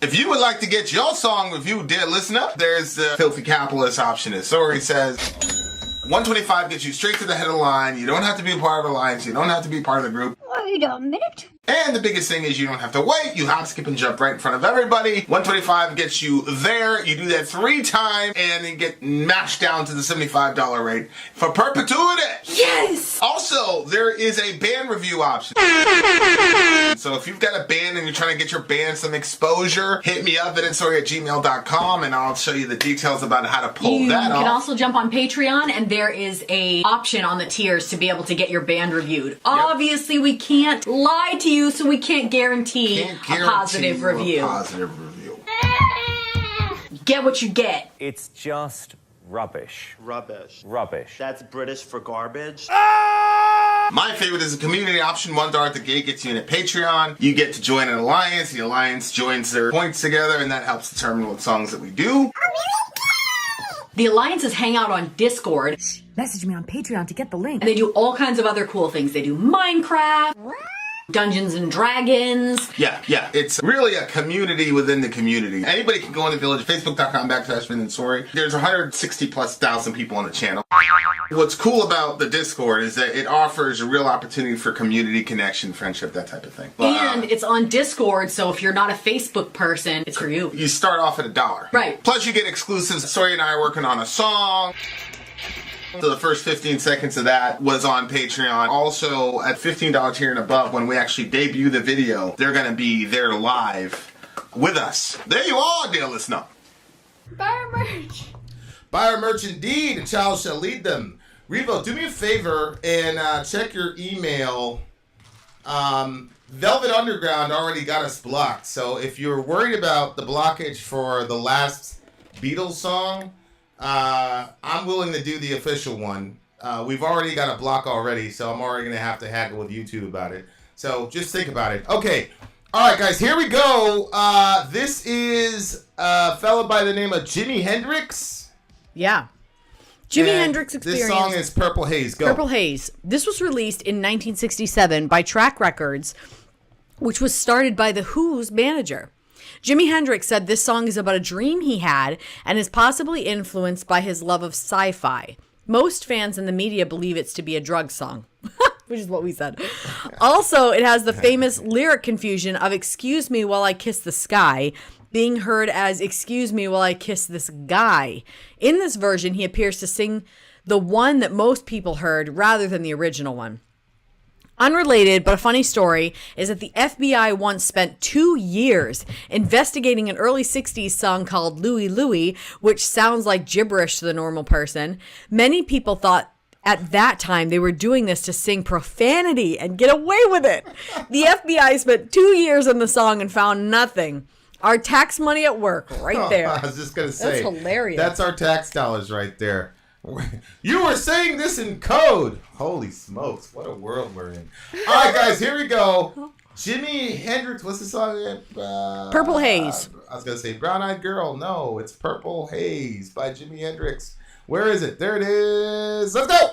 If you would like to get your song reviewed, dear listener, there's the Filthy Capitalist option. As Sori says, 125 gets you straight to the head of the line. You don't have to be a part of the alliance. You don't have to be part of the group. Wait a minute. And the biggest thing is you don't have to wait. You hop, skip, and jump right in front of everybody. 125 gets you there. You do that 3 times and then get mashed down to the $75 rate for perpetuity. Yes! Also, there is a band review option. So if you've got a band and you're trying to get your band some exposure, hit me up at vinsori@gmail.com and I'll show you the details about how to pull that off. You can also jump on Patreon and there is a option on the tiers to be able to get your band reviewed. Yep. Obviously, we can't lie to you, so we can't guarantee a positive review. Get what you get. It's just rubbish. Rubbish. Rubbish. That's British for garbage. My favorite is the community option. $1 at the gate gets you in a Patreon. You get to join an alliance. The alliance joins their points together, and that helps determine what songs that we do. The alliances hang out on Discord. Message me on Patreon to get the link. And they do all kinds of other cool things. They do Minecraft, Dungeons and Dragons. Yeah. It's really a community within the community. Anybody can go in the village, facebook.com/Vin and Sori. There's 160,000+ people on the channel. What's cool about the Discord is that it offers a real opportunity for community connection, friendship, that type of thing. And it's on Discord, so if you're not a Facebook person, it's for you. You start off at $1. Right. Plus you get exclusives. Sori and I are working on a song. So the first 15 seconds of that was on Patreon. Also, at $15 tier and above, when we actually debut the video, they're going to be there live with us. There you are, dear listener. Buy our merch. Buy our merch indeed. A child shall lead them. Revo, do me a favor and check your email. Velvet Underground already got us blocked. So if you're worried about the blockage for the last Beatles song, I'm willing to do the official one. We've already got a block already, so I'm already going to have to haggle with YouTube about it. So just think about it. Okay. All right, guys, here we go. This is a fella by the name of Jimi Hendrix. Yeah. Jimi Hendrix Experience. This song is Purple Haze. Go. Purple Haze. This was released in 1967 by Track Records, which was started by The Who's manager. Jimi Hendrix said this song is about a dream he had and is possibly influenced by his love of sci-fi. Most fans in the media believe it's to be a drug song, which is what we said. Also, it has the famous lyric confusion of "excuse me while I kiss the sky" being heard as "excuse me while I kiss this guy." In this version, he appears to sing the one that most people heard rather than the original one. Unrelated, but a funny story, is that the FBI once spent 2 years investigating an early 60s song called Louie Louie, which sounds like gibberish to the normal person. Many people thought at that time they were doing this to sing profanity and get away with it. The FBI spent 2 years on the song and found nothing. Our tax money at work right there. I was just going to say. That's hilarious. That's our tax dollars right there. You were saying this in code. Holy smokes, what a world we're in. All right, guys, here we go. Jimi Hendrix, what's the song again? Purple Haze. I was going to say Brown Eyed Girl. No, it's Purple Haze by Jimi Hendrix. Where is it? There it is. Let's go.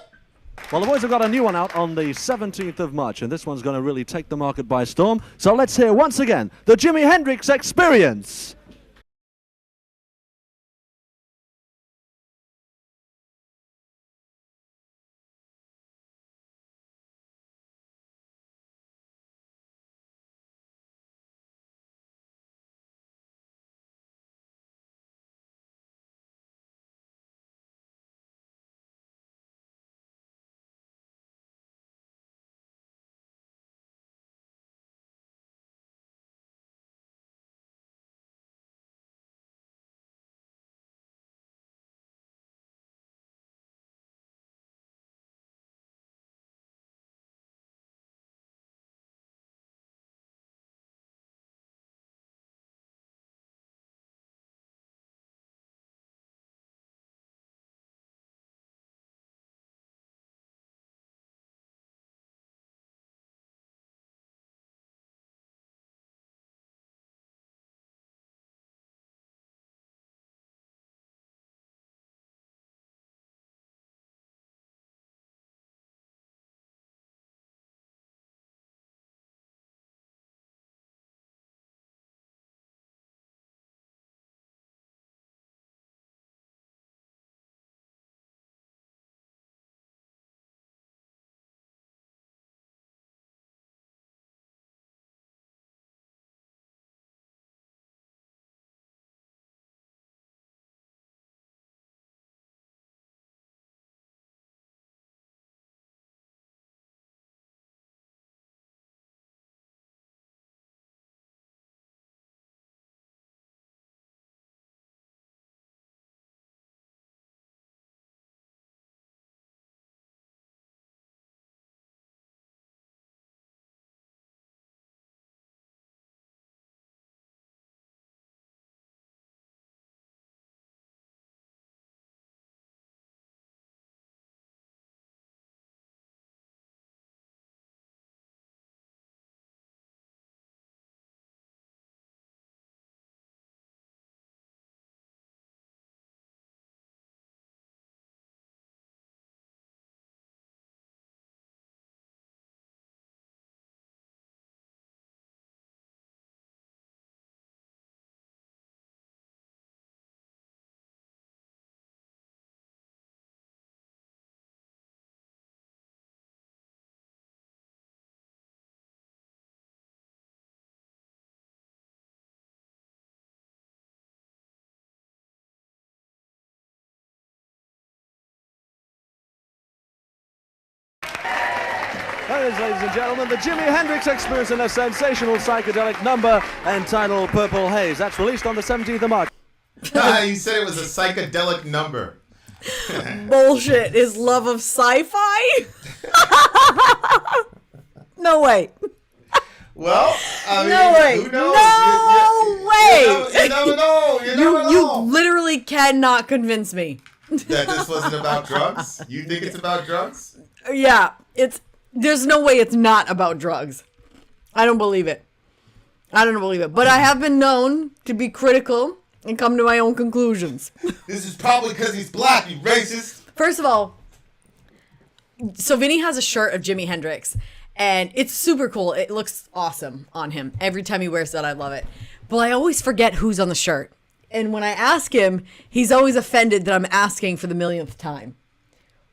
Well, the boys have got a new one out on the 17th of March, and this one's going to really take the market by storm. So let's hear once again the Jimi Hendrix Experience. is, ladies and gentlemen, the Jimi Hendrix Experience in a sensational psychedelic number entitled Purple Haze. That's released on the 17th of March. You said it was a psychedelic number. Bullshit. His love of sci-fi? No way. Well, I mean, No way. who knows? No way. You never know. You never know. You literally cannot convince me. That this wasn't about drugs? You think it's about drugs? Yeah, there's no way it's not about drugs. I don't believe it. But I have been known to be critical and come to my own conclusions. This is probably because he's black, you racist. First of all, so Vinny has a shirt of Jimi Hendrix, and it's super cool. It looks awesome on him. Every time he wears that, I love it. But I always forget who's on the shirt. And when I ask him, he's always offended that I'm asking for the millionth time.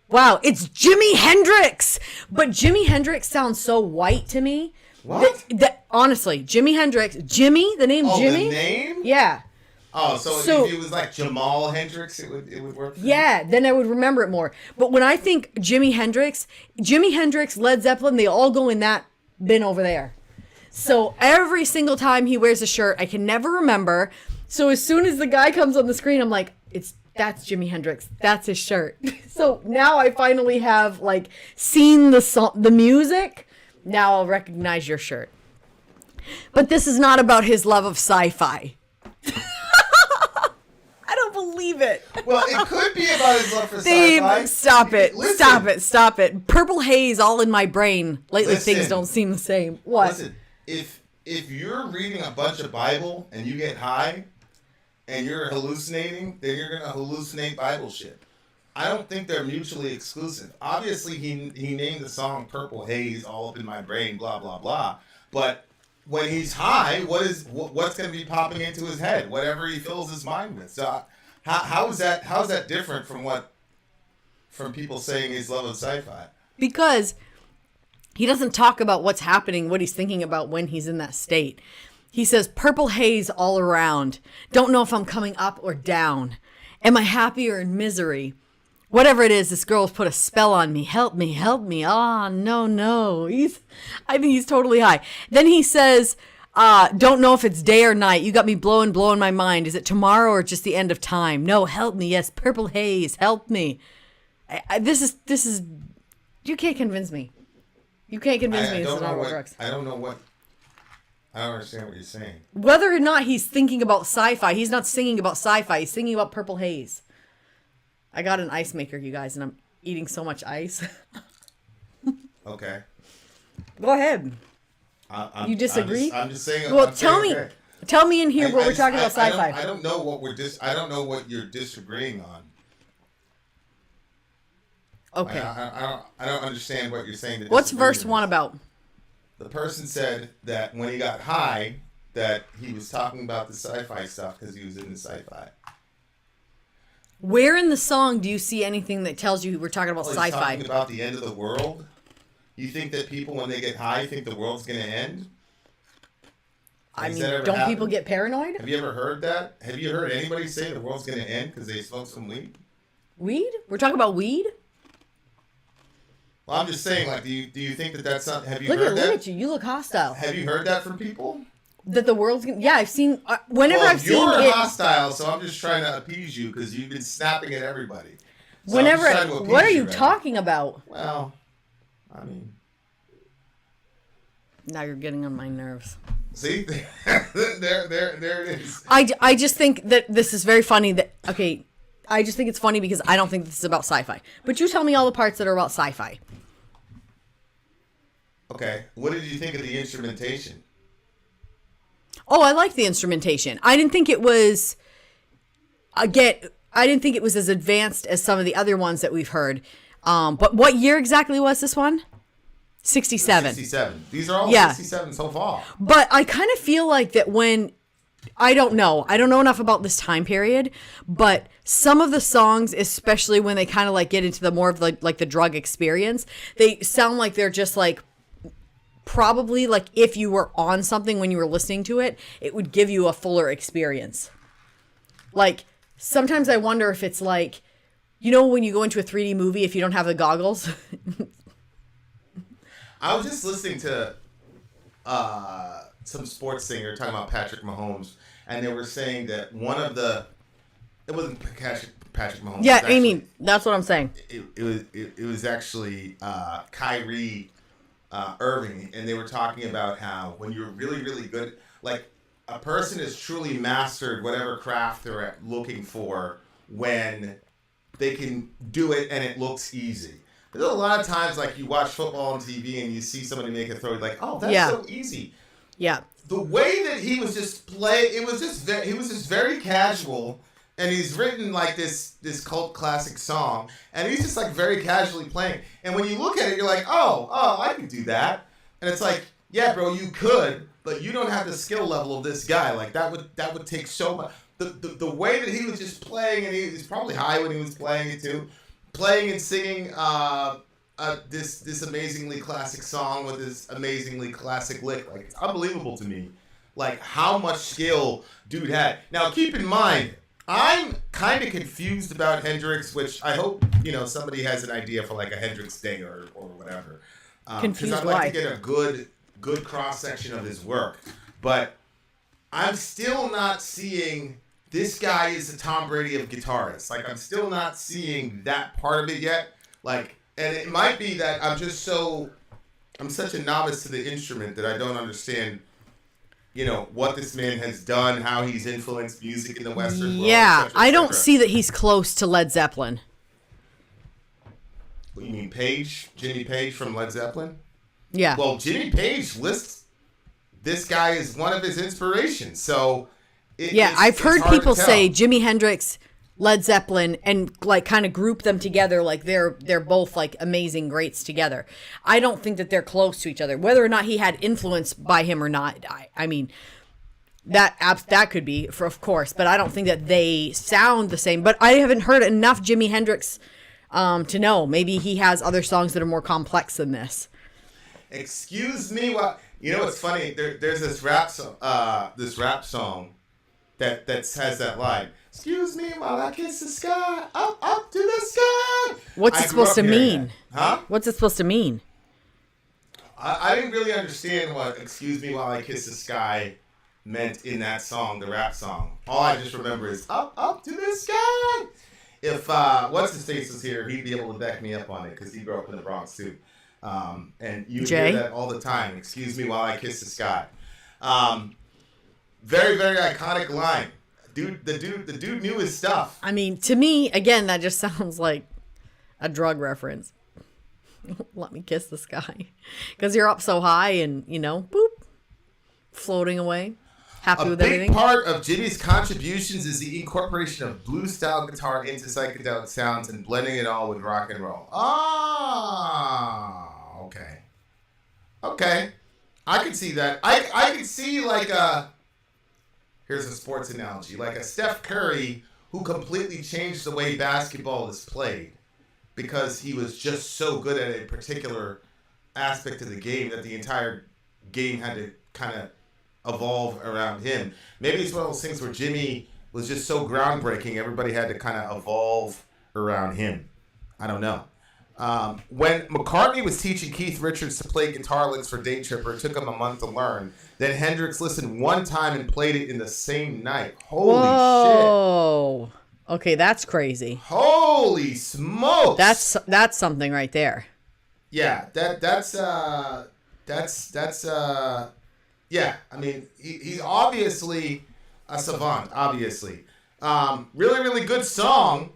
Wow, it's Jimi Hendrix! But Jimi Hendrix sounds so white to me. What? Honestly, Jimi Hendrix. Jimmy? The name Jimmy? The name? Yeah. Oh, so if it was like Jamal Hendrix, it would work for you? Yeah, then I would remember it more. But when I think Jimi Hendrix, Led Zeppelin, they all go in that bin over there. So every single time he wears a shirt, I can never remember. So as soon as the guy comes on the screen, I'm like, that's Jimi Hendrix. That's his shirt. So now I finally have like seen the music. Now I'll recognize your shirt. But this is not about his love of sci-fi. I don't believe it. Well, it could be about his love for sci-fi. Dave, stop it. Listen. Stop it. Purple haze all in my brain. Lately Listen. things don't seem the same. What? Listen, if you're reading a bunch of Bible and you get high and you're hallucinating, then you're going to hallucinate Bible shit. I don't think they're mutually exclusive. Obviously, he named the song Purple Haze, all up in my brain, blah, blah, blah. But when he's high, what's going to be popping into his head? Whatever he fills his mind with. So how is that different from people saying his love of sci-fi? Because he doesn't talk about what's happening, what he's thinking about when he's in that state. He says, purple haze all around. Don't know if I'm coming up or down. Am I happy or in misery? Whatever it is, this girl's put a spell on me. Help me, help me. Ah, no. I think he's totally high. Then he says, don't know if it's day or night. You got me blowing my mind. Is it tomorrow or just the end of time? No, help me. Yes, purple haze, help me. This is, you can't convince me. You can't convince me this is not about drugs. I don't understand what you're saying. Whether or not he's thinking about sci-fi, he's not singing about sci-fi. He's singing about purple haze. I got an ice maker, you guys, and I'm eating so much ice. Okay. Go ahead. You disagree? I'm just saying. Well, tell me in here where we're talking about sci-fi. I don't know what I don't know what you're disagreeing on. Okay. I don't understand what you're saying. What's verse 1 about? The person said that when he got high, that he was talking about the sci-fi stuff because he was in the sci-fi. Where in the song do you see anything that tells you we're talking about sci-fi? He's talking about the end of the world. You think that people, when they get high, think the world's going to end? I mean, don't people get paranoid? Have you ever heard that? Have you heard anybody say the world's going to end because they smoked some weed? Weed? We're talking about weed? Well, I'm just saying, like, do you think that that's not? Have you heard that? Look at you. You look hostile. Have you heard that from people? That the world's gonna... Yeah, I've seen... I've seen you're it... hostile, so I'm just trying to appease you because you've been snapping at everybody. So what are you talking about? Well, I mean... Now you're getting on my nerves. See? there it is. I just think that this is very funny that... Okay, I just think it's funny because I don't think this is about sci-fi. But you tell me all the parts that are about sci-fi. Okay. What did you think of the instrumentation? Oh, I like the instrumentation. I didn't think it was... I didn't think it was as advanced as some of the other ones that we've heard. But what year exactly was this one? 67. 67. These are all 67 so far. But I kind of feel like that when... I don't know enough about this time period, but some of the songs, especially when they kind of like get into the more of like the drug experience, they sound like they're just like probably like if you were on something when you were listening to it, it would give you a fuller experience. Like sometimes I wonder if it's like, you know, when you go into a 3D movie, if you don't have the goggles. I was just listening to some sports singer talking about Patrick Mahomes, and they were saying that it wasn't Patrick Mahomes. Yeah, Amy, that's what I'm saying. It was actually Kyrie Irving, and they were talking about how when you're really, really good, like a person has truly mastered whatever craft they're looking for when they can do it and it looks easy. There's a lot of times, like, you watch football on TV and you see somebody make a throw, you're like, oh, that's so easy. Yeah. The way that he was just he was just very casual, and he's written like this cult classic song, and he's just like very casually playing. And when you look at it, you're like, oh, I could do that. And it's like, yeah, bro, you could, but you don't have the skill level of this guy. Like that would take so much. The way that he was just playing, and he was probably high when he was playing it too, playing and singing this amazingly classic song with this amazingly classic lick. Like, it's unbelievable to me, like how much skill dude had. Now keep in mind, I'm kind of confused about Hendrix, which I hope somebody has an idea for like a Hendrix day or whatever. Confused I'd like to get a good cross section of his work, but I'm still not seeing this guy is the Tom Brady of guitarists. Like, I'm still not seeing that part of it yet. Like, and it might be that I'm such a novice to the instrument that I don't understand, what this man has done, how he's influenced music in the Western world. Yeah, et cetera, I et don't cetera. see that he's close to Led Zeppelin. What, you mean Page? Jimmy Page from Led Zeppelin? Yeah. Well, Jimmy Page lists this guy as one of his inspirations. So, I've heard hard to people tell. say Jimi Hendrix, Led Zeppelin, and like kind of group them together like they're both like amazing greats together. I don't think that they're close to each other. Whether or not he had influence by him or not, I mean, that could be, of course, but I don't think that they sound the same. But I haven't heard enough Jimi Hendrix to know. Maybe he has other songs that are more complex than this. Excuse me, what's funny? There's this rap song that has that line. Excuse me while I kiss the sky, up to the sky. What's it supposed to mean? Huh? What's it supposed to mean? I didn't really understand what "Excuse me while I kiss the sky" meant in that song, the rap song. All I just remember is up to the sky. If what's his face was here, he'd be able to back me up on it because he grew up in the Bronx too. And you Jay? hear that all the time. Excuse me while I kiss the sky. Very, very iconic line. The dude knew his stuff. I mean, to me, again, that just sounds like a drug reference. Let me kiss the sky. Because you're up so high and, boop, floating away. Happy with everything. A big part of Jimmy's contributions is the incorporation of blues-style guitar into psychedelic sounds and blending it all with rock and roll. Okay. I can see that. I can see like here's a sports analogy, like a Steph Curry who completely changed the way basketball is played because he was just so good at a particular aspect of the game that the entire game had to kind of evolve around him. Maybe it's one of those things where Jimmy was just so groundbreaking, everybody had to kind of evolve around him. I don't know. When McCartney was teaching Keith Richards to play guitar licks for Day Tripper, it took him a month to learn. Then Hendrix listened one time and played it in the same night. Holy shit. Whoa. Okay, that's crazy. Holy smokes. That's something right there. Yeah, that's yeah, I mean, he's obviously a savant, obviously. Really, really good song.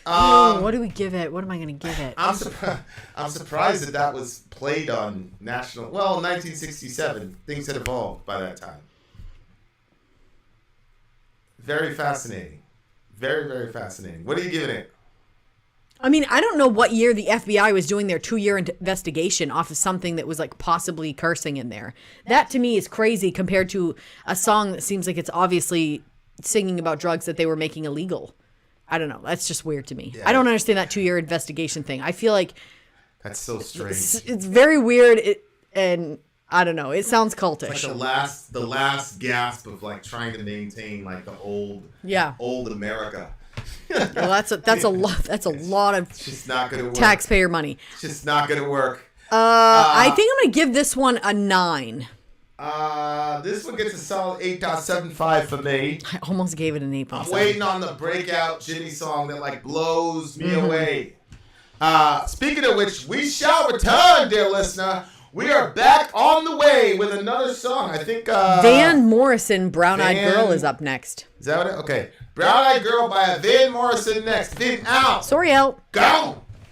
What do we give it? What am I going to give it? I'm surprised that was played on national. Well, 1967. Things had evolved by that time. Very fascinating. Very, very fascinating. What are you giving it? I mean, I don't know what year the FBI was doing their 2-year investigation off of something that was like possibly cursing in there. That to me is crazy compared to a song that seems like it's obviously singing about drugs that they were making illegal. I don't know. That's just weird to me. Yeah. I don't understand that 2-year investigation thing. I feel like that's so strange. It's very weird, and I don't know. It sounds cultish. It's like the last gasp of like trying to maintain like the old America. Well, that's a lot of just not gonna work. Taxpayer money. It's just not gonna work. I think I'm going to give this one a 9. This one gets a solid 8.75 for me. I almost gave it an 8.7. I'm waiting on the breakout Jimmy song that like blows me away. Speaking of which, we shall return, dear listener. We are back on the way with another song. I think Van Morrison, Brown Eyed Girl is up next. Is that what it? Okay. Brown Eyed Girl by Van Morrison next. Vin out. Sori out. Go.